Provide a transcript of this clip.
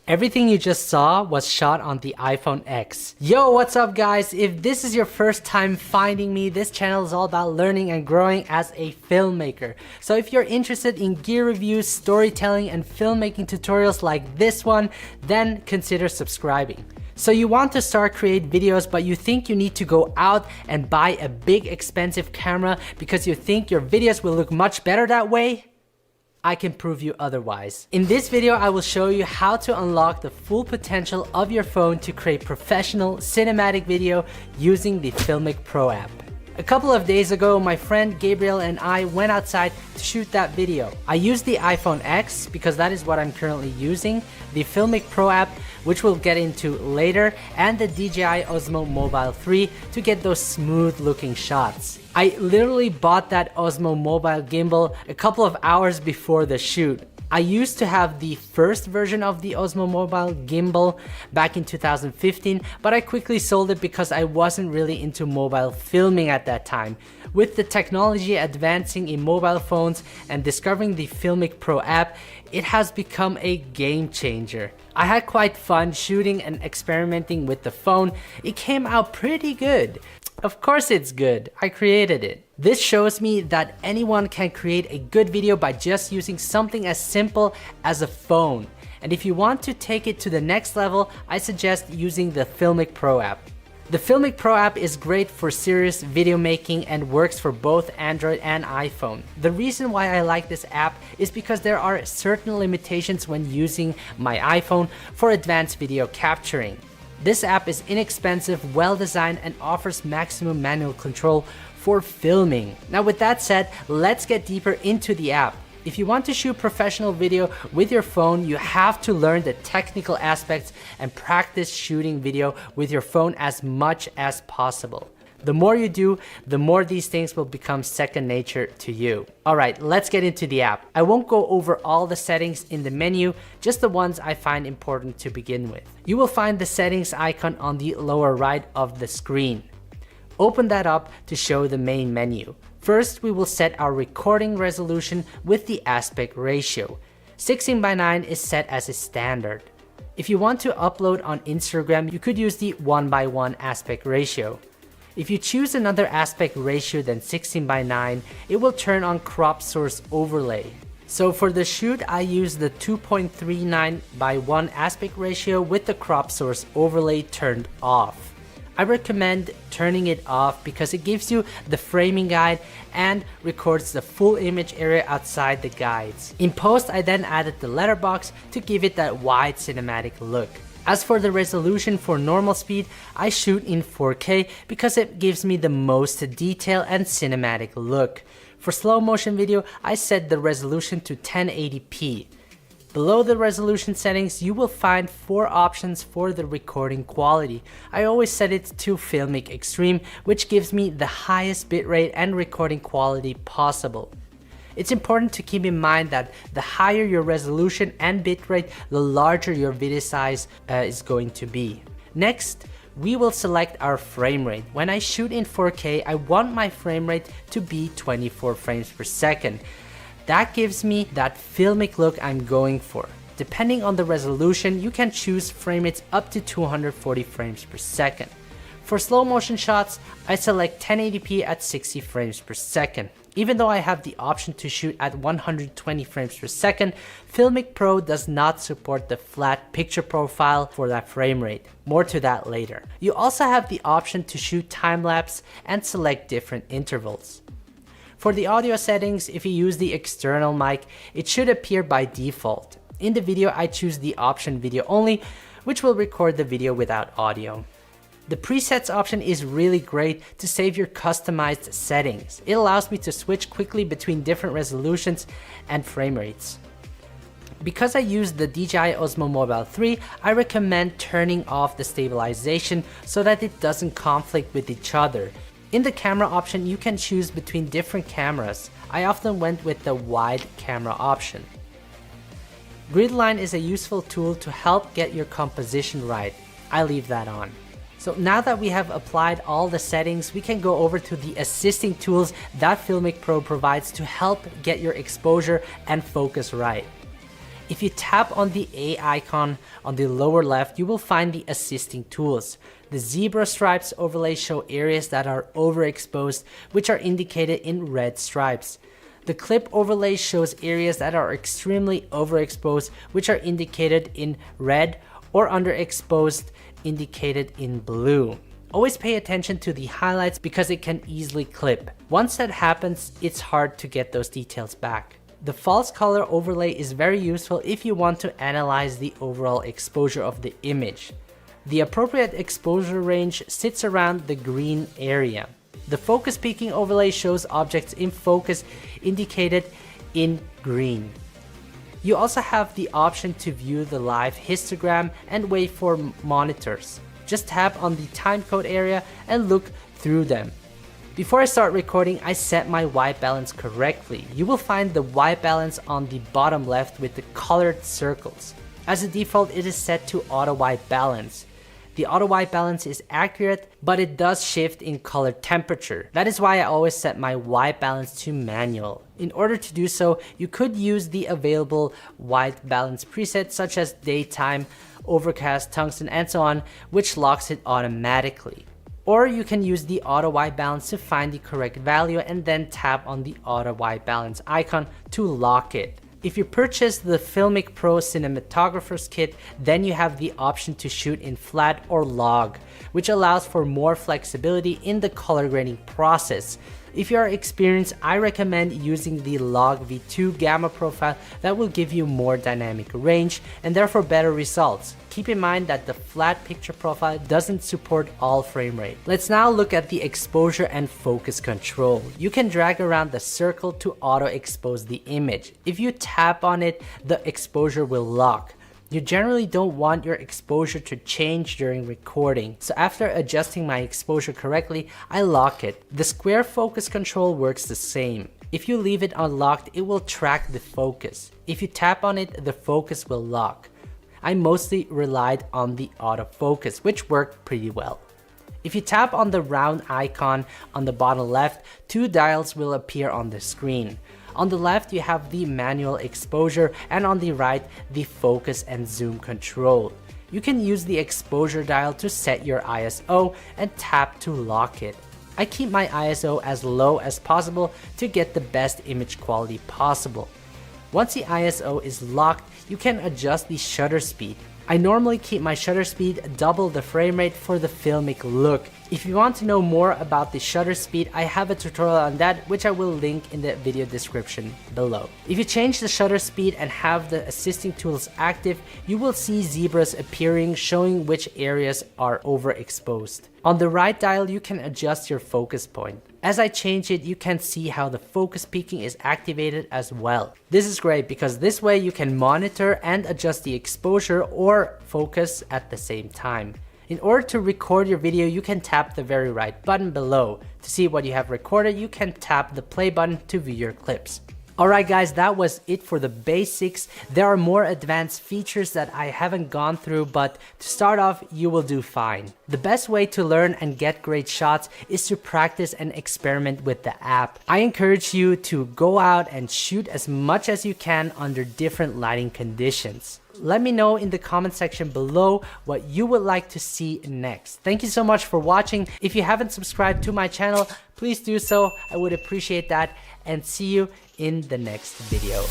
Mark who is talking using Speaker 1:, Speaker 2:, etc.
Speaker 1: Everything you just saw was shot on the iPhone X. Yo, what's up guys? If this is your first time finding me, this channel is all about learning and growing as a filmmaker. So if you're interested in gear reviews, storytelling, and filmmaking tutorials like this one, then consider subscribing. So you want to start create videos, but you think you need to go out and buy a big expensive camera because you think your videos will look much better that way? I can prove you otherwise. In this video, I will show you how to unlock the full potential of your phone to create professional cinematic video using the FilMic Pro app. A couple of days ago, my friend Gabriel and I went outside to shoot that video. I used the iPhone X because that is what I'm currently using, the FilMic Pro app, which we'll get into later, and the DJI Osmo Mobile 3 to get those smooth looking shots. I literally bought that Osmo Mobile gimbal a couple of hours before the shoot. I used to have the first version of the Osmo Mobile gimbal back in 2015, but I quickly sold it because I wasn't really into mobile filming at that time. With the technology advancing in mobile phones and discovering the FilMic Pro app, it has become a game changer. I had quite fun shooting and experimenting with the phone. It came out pretty good. Of course it's good, I created it. This shows me that anyone can create a good video by just using something as simple as a phone. And if you want to take it to the next level, I suggest using the FilMic Pro app. The FilMic Pro app is great for serious video making and works for both Android and iPhone. The reason why I like this app is because there are certain limitations when using my iPhone for advanced video capturing. This app is inexpensive, well designed, and offers maximum manual control for filming. Now with that said, let's get deeper into the app. If you want to shoot professional video with your phone, you have to learn the technical aspects and practice shooting video with your phone as much as possible. The more you do, the more these things will become second nature to you. Alright, let's get into the app. I won't go over all the settings in the menu, just the ones I find important to begin with. You will find the settings icon on the lower right of the screen. Open that up to show the main menu. First, we will set our recording resolution with the aspect ratio. 16:9 is set as a standard. If you want to upload on Instagram, you could use the 1:1 aspect ratio. If you choose another aspect ratio than 16:9, it will turn on crop source overlay. So for the shoot, I use the 2.39:1 aspect ratio with the crop source overlay turned off. I recommend turning it off because it gives you the framing guide and records the full image area outside the guides. In post, I then added the letterbox to give it that wide cinematic look. As for the resolution for normal speed, I shoot in 4K because it gives me the most detail and cinematic look. For slow motion video, I set the resolution to 1080p. Below the resolution settings, you will find 4 options for the recording quality. I always set it to FilMic Extreme, which gives me the highest bitrate and recording quality possible. It's important to keep in mind that the higher your resolution and bitrate, the larger your video size is going to be. Next, we will select our frame rate. When I shoot in 4K, I want my frame rate to be 24 frames per second. That gives me that filmic look I'm going for. Depending on the resolution, you can choose frame rates up to 240 frames per second. For slow motion shots, I select 1080p at 60 frames per second. Even though I have the option to shoot at 120 frames per second, FilMic Pro does not support the flat picture profile for that frame rate. More to that later. You also have the option to shoot time-lapse and select different intervals. For the audio settings, if you use the external mic, it should appear by default. In the video, I choose the option video only, which will record the video without audio. The presets option is really great to save your customized settings. It allows me to switch quickly between different resolutions and frame rates. Because I use the DJI Osmo Mobile 3, I recommend turning off the stabilization so that it doesn't conflict with each other. In the camera option, you can choose between different cameras. I often went with the wide camera option. Gridline is a useful tool to help get your composition right. I leave that on. So now that we have applied all the settings, we can go over to the assisting tools that FilMic Pro provides to help get your exposure and focus right. If you tap on the A icon on the lower left, you will find the assisting tools. The zebra stripes overlay show areas that are overexposed, which are indicated in red stripes. The clip overlay shows areas that are extremely overexposed, which are indicated in red, or underexposed, indicated in blue. Always pay attention to the highlights because it can easily clip. Once that happens, it's hard to get those details back. The false color overlay is very useful if you want to analyze the overall exposure of the image. The appropriate exposure range sits around the green area. The focus peaking overlay shows objects in focus indicated in green. You also have the option to view the live histogram and waveform monitors. Just tap on the timecode area and look through them. Before I start recording, I set my white balance correctly. You will find the white balance on the bottom left with the colored circles. As a default, it is set to auto white balance. The auto white balance is accurate, but it does shift in color temperature. That is why I always set my white balance to manual. In order to do so, you could use the available white balance presets such as daytime, overcast, tungsten, and so on, which locks it automatically. Or you can use the auto white balance to find the correct value and then tap on the auto white balance icon to lock it. If you purchase the FilMic Pro Cinematographer's Kit, then you have the option to shoot in flat or log, which allows for more flexibility in the color grading process. If you are experienced, I recommend using the log V2 gamma profile that will give you more dynamic range and therefore better results. Keep in mind that the flat picture profile doesn't support all frame rate. Let's now look at the exposure and focus control. You can drag around the circle to auto expose the image. If you tap on it, the exposure will lock. You generally don't want your exposure to change during recording, so after adjusting my exposure correctly, I lock it. The square focus control works the same. If you leave it unlocked, it will track the focus. If you tap on it, the focus will lock. I mostly relied on the autofocus, which worked pretty well. If you tap on the round icon on the bottom left, two dials will appear on the screen. On the left, you have the manual exposure, and on the right, the focus and zoom control. You can use the exposure dial to set your ISO and tap to lock it. I keep my ISO as low as possible to get the best image quality possible. Once the ISO is locked, you can adjust the shutter speed. I normally keep my shutter speed double the frame rate for the filmic look. If you want to know more about the shutter speed, I have a tutorial on that, which I will link in the video description below. If you change the shutter speed and have the assisting tools active, you will see zebras appearing showing which areas are overexposed. On the right dial, you can adjust your focus point. As I change it, you can see how the focus peaking is activated as well. This is great because this way you can monitor and adjust the exposure or focus at the same time. In order to record your video, you can tap the very right button below. To see what you have recorded, you can tap the play button to view your clips. Alright guys, that was it for the basics. There are more advanced features that I haven't gone through, but to start off, you will do fine. The best way to learn and get great shots is to practice and experiment with the app. I encourage you to go out and shoot as much as you can under different lighting conditions. Let me know in the comment section below what you would like to see next. Thank you so much for watching. If you haven't subscribed to my channel, please do so. I would appreciate that, and see you in the next video.